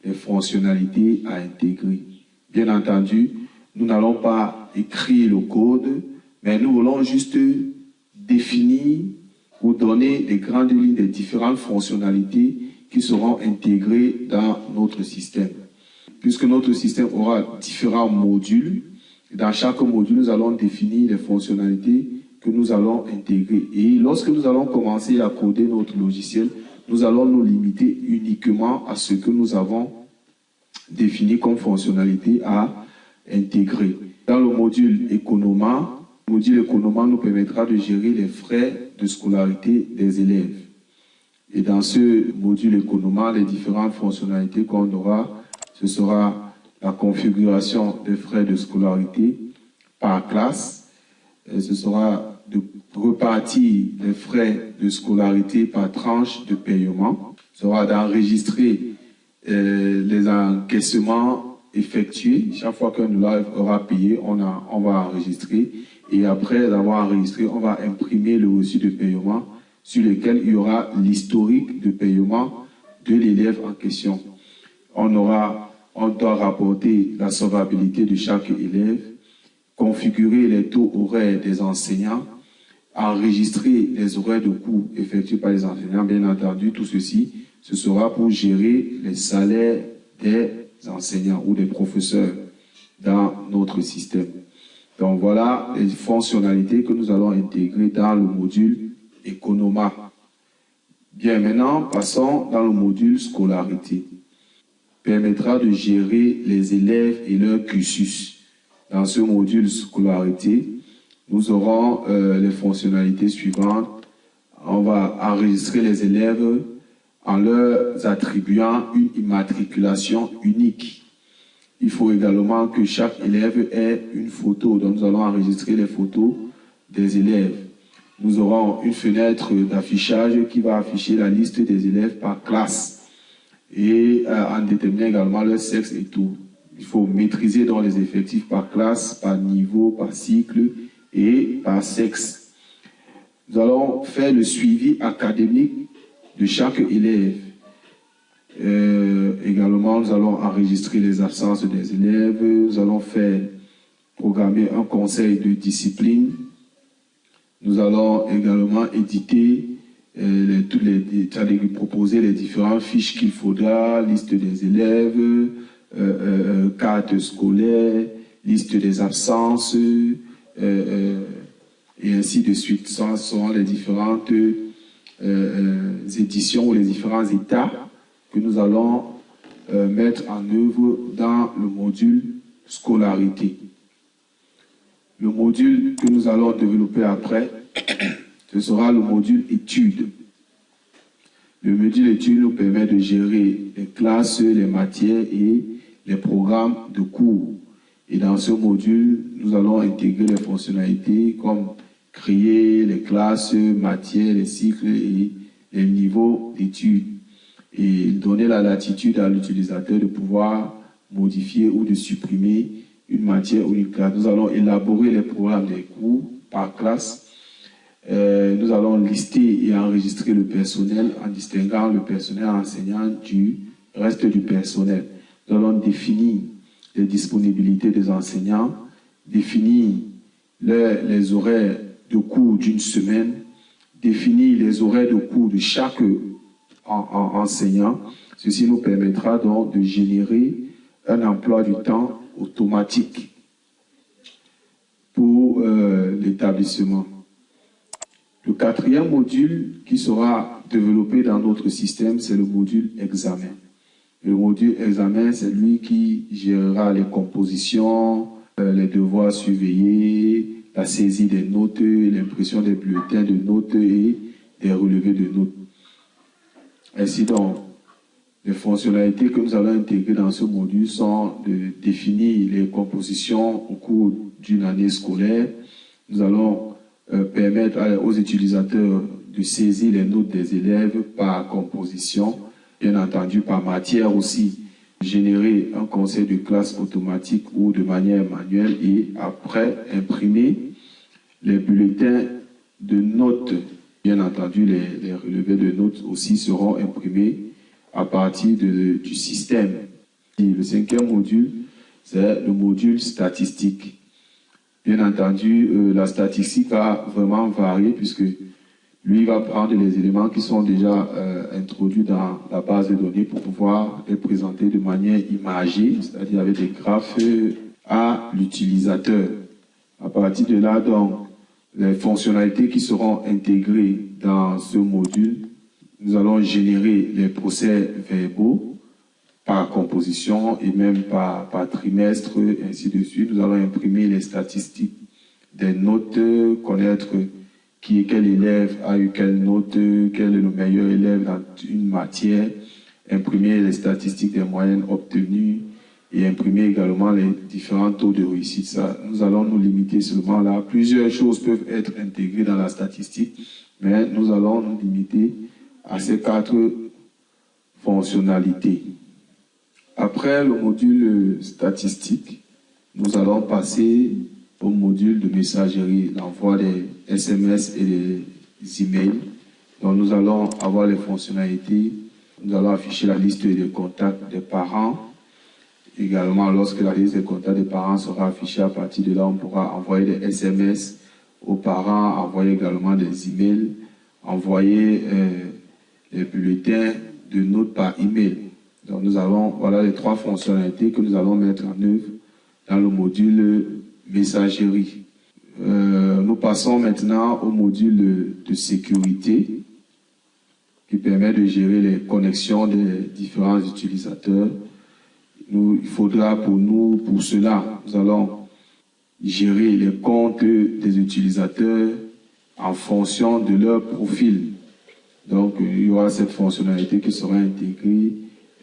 Les fonctionnalités à intégrer. Bien entendu, nous n'allons pas écrire le code, mais nous voulons juste définir ou donner les grandes lignes des différentes fonctionnalités qui seront intégrées dans notre système. Puisque notre système aura différents modules, dans chaque module, nous allons définir les fonctionnalités que nous allons intégrer. Et lorsque nous allons commencer à coder notre logiciel, nous allons nous limiter uniquement à ce que nous avons défini comme fonctionnalité à intégrer. Dans le module Economa, nous permettra de gérer les frais de scolarité des élèves. Et dans ce module Economa, les différentes fonctionnalités qu'on aura, ce sera la configuration des frais de scolarité par classe. Et ce sera de repartir les frais de scolarité par tranche de paiement. Ce sera d'enregistrer les encaissements effectués. Chaque fois qu'un élève aura payé, on va enregistrer. Et après avoir enregistré, on va imprimer le reçu de paiement sur lequel il y aura l'historique de paiement de l'élève en question. On doit rapporter la solvabilité de chaque élève, configurer les taux horaires des enseignants, enregistrer les horaires de cours effectués par les enseignants. Bien entendu, tout ceci, ce sera pour gérer les salaires des enseignants ou des professeurs dans notre système. Donc voilà les fonctionnalités que nous allons intégrer dans le module Economa. Bien, maintenant, passons dans le module Scolarité. Permettra de gérer les élèves et leur cursus. Dans ce module Scolarité, nous aurons les fonctionnalités suivantes. On va enregistrer les élèves en leur attribuant une immatriculation unique. Il faut également que chaque élève ait une photo. Donc nous allons enregistrer les photos des élèves. Nous aurons une fenêtre d'affichage qui va afficher la liste des élèves par classe et en déterminant également leur sexe et tout. Il faut maîtriser dans les effectifs par classe, par niveau, par cycle et par sexe. Nous allons faire le suivi académique de chaque élève. Également, nous allons enregistrer les absences des élèves. Nous allons programmer un conseil de discipline. Nous allons également éditer proposer les différentes fiches qu'il faudra, liste des élèves, carte scolaire, liste des absences, et ainsi de suite. Ce sont les différentes éditions ou les différents états que nous allons mettre en œuvre dans le module Scolarité. Le module que nous allons développer après, ce sera le module Études. Le module Études nous permet de gérer les classes, les matières et les programmes de cours. Et dans ce module, nous allons intégrer les fonctionnalités comme créer les classes, matières, les cycles et les niveaux d'études. Et donner la latitude à l'utilisateur de pouvoir modifier ou de supprimer une matière ou une classe. Nous allons élaborer les programmes des cours par classe. Nous allons lister et enregistrer le personnel en distinguant le personnel enseignant du reste du personnel. Nous allons définir les disponibilités des enseignants, définir les horaires de cours d'une semaine, définir les horaires de cours de chaque enseignant. Ceci nous permettra donc de générer un emploi du temps automatique pour l'établissement. Le quatrième module qui sera développé dans notre système, c'est le module examen. Le module examen, c'est lui qui gérera les compositions, les devoirs surveillés, la saisie des notes, l'impression des bulletins de notes et des relevés de notes. Ainsi donc, les fonctionnalités que nous allons intégrer dans ce module sont de définir les compositions au cours d'une année scolaire. Nous allons permettre aux utilisateurs de saisir les notes des élèves par composition, bien entendu par matière aussi. générer un conseil de classe automatique ou de manière manuelle et après imprimer les bulletins de notes. Bien entendu, les relevés de notes aussi seront imprimés à partir du système. Et le cinquième module, c'est le module statistique. Bien entendu, la statistique va vraiment varier puisque lui va prendre les éléments qui sont déjà introduits dans la base de données pour pouvoir les présenter de manière imagée, c'est-à-dire avec des graphes à l'utilisateur. À partir de là, donc, les fonctionnalités qui seront intégrées dans ce module, nous allons générer les procès verbaux par composition et même par trimestre, ainsi de suite. Nous allons imprimer les statistiques des notes, connaître quel élève a eu quelle note, quel est le meilleur élève dans une matière, imprimer les statistiques des moyennes obtenues et imprimer également les différents taux de réussite. Ça, nous allons nous limiter seulement là. Plusieurs choses peuvent être intégrées dans la statistique, mais nous allons nous limiter à ces 4 fonctionnalités. Après le module statistique, nous allons passer au module de messagerie, l'envoi des SMS et des emails. Donc nous allons avoir les fonctionnalités, nous allons afficher la liste des contacts des parents. Également, lorsque la liste des contacts des parents sera affichée, à partir de là, on pourra envoyer des SMS aux parents, envoyer également des emails, envoyer les bulletins de notes par email. Donc nous allons, voilà les 3 fonctionnalités que nous allons mettre en œuvre dans le module messagerie. Nous passons maintenant au module de sécurité qui permet de gérer les connexions des différents utilisateurs. Il faudra pour cela, nous allons gérer les comptes des utilisateurs en fonction de leur profil. Donc, il y aura cette fonctionnalité qui sera intégrée.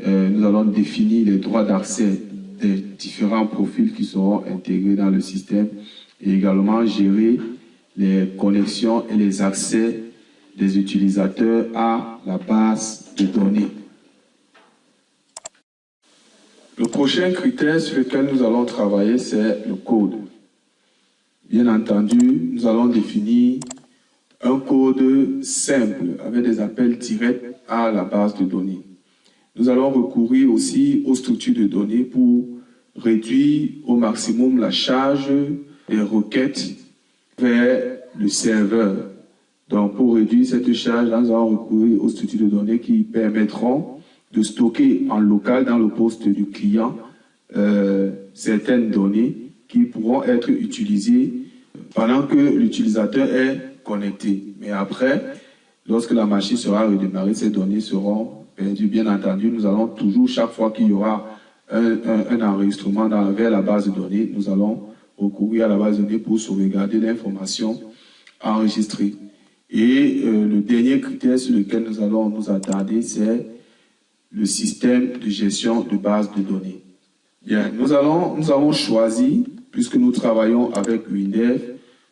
Nous allons définir les droits d'accès des différents profils qui seront intégrés dans le système et également gérer les connexions et les accès des utilisateurs à la base de données. Le prochain critère sur lequel nous allons travailler, c'est le code. Bien entendu, nous allons définir un code simple avec des appels directs à la base de données. Nous allons recourir aussi aux structures de données pour réduire au maximum la charge des requêtes vers le serveur. Donc, pour réduire cette charge, nous allons recourir aux structures de données qui permettront de stocker en local dans le poste du client certaines données qui pourront être utilisées pendant que l'utilisateur est connecté. Mais après, lorsque la machine sera redémarrée, ces données seront perdues. Bien entendu, nous allons toujours, chaque fois qu'il y aura un enregistrement vers la base de données, nous allons recourir à la base de données pour sauvegarder l'information enregistrée. Et le dernier critère sur lequel nous allons nous attarder, c'est le système de gestion de base de données. Bien, nous avons choisi, puisque nous travaillons avec WinDev,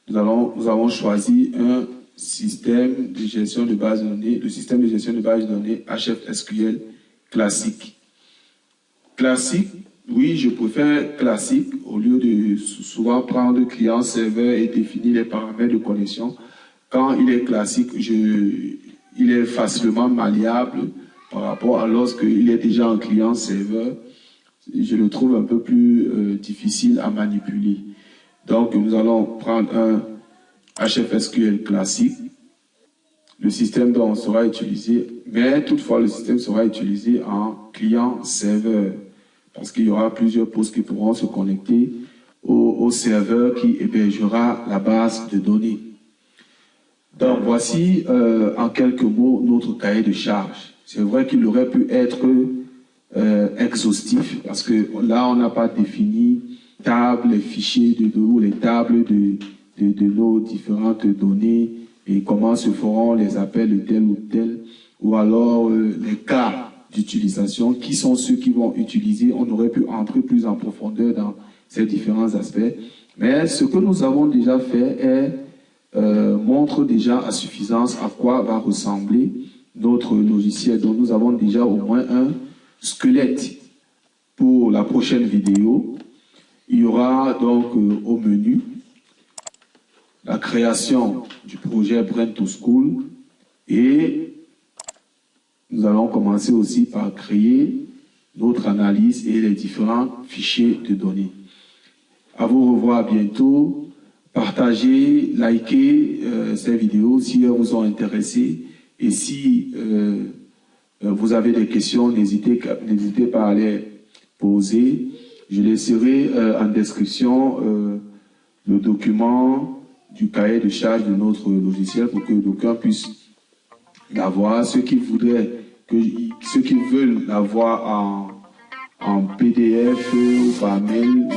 nous avons choisi un système de gestion de base de données, le système de gestion de base de données HFSQL classique. Classique, oui, je préfère classique au lieu de souvent prendre client-serveur et définir les paramètres de connexion. Quand il est classique, il est facilement malléable par rapport à lorsqu'il est déjà un client-serveur. Je le trouve un peu plus difficile à manipuler. Donc, nous allons prendre un HFSQL classique. Le système dont sera utilisé, mais toutefois, le système sera utilisé en client-serveur parce qu'il y aura plusieurs postes qui pourront se connecter au serveur qui hébergera la base de données. Donc, voici en quelques mots notre cahier de charge. C'est vrai qu'il aurait pu être exhaustif parce que là, on n'a pas défini les fichiers ou les tables de nos différentes données et comment se feront les appels de tel ou tel, ou alors les cas d'utilisation, qui sont ceux qui vont utiliser. On aurait pu entrer plus en profondeur dans ces différents aspects. Mais ce que nous avons déjà fait montre déjà à suffisance à quoi va ressembler notre logiciel. Donc nous avons déjà au moins un squelette pour la prochaine vidéo. Il y aura donc au menu la création du projet Brain to School et nous allons commencer aussi par créer notre analyse et les différents fichiers de données. À vous revoir bientôt. Partagez, likez ces vidéos si elles vous ont intéressé et si vous avez des questions, n'hésitez pas à les poser. Je laisserai en description le document du cahier de charge de notre logiciel pour que d'aucuns puissent l'avoir. Ceux qui veulent l'avoir en PDF ou par mail,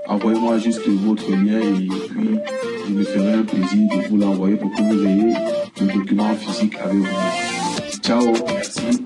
envoyez-moi juste votre lien et puis je me ferai un plaisir de vous l'envoyer pour que vous ayez le document physique avec vous. Ciao, merci.